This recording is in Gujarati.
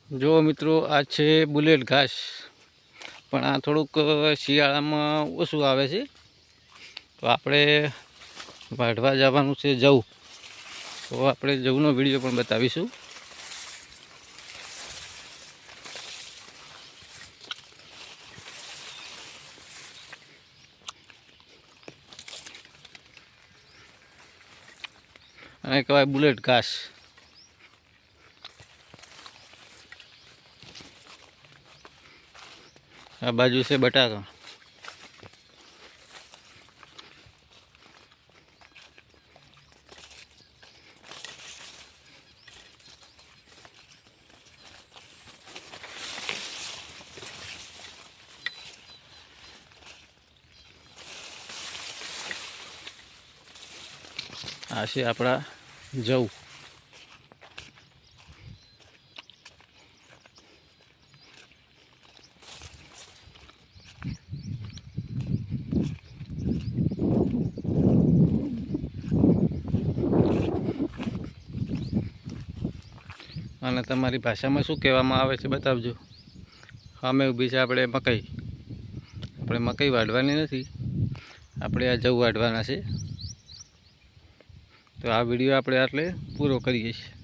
જો મિત્રો, આ છે બુલેટ ઘાસ, પણ આ થોડુંક શિયાળામાં ઓછું આવે છે. તો આપણે વાઢવા જવાનું છે જવ, તો આપણે જવનો વિડીયો પણ બતાવીશું. અને કહેવાય બુલેટ ઘાસ. આ બાજુ છે બટાકા. આ છે આપણા જવ. અને તમારી ભાષામાં શું કહેવામાં આવે છે બતાવજો. સામે ઊભી છે આપણે મકાઈ. આપણે મકાઈ વાઢવાની નથી, આપણે આ જવ વાઢવાના છે. તો આ વિડીયો આપણે આટલે પૂરો કરીએ છીએ.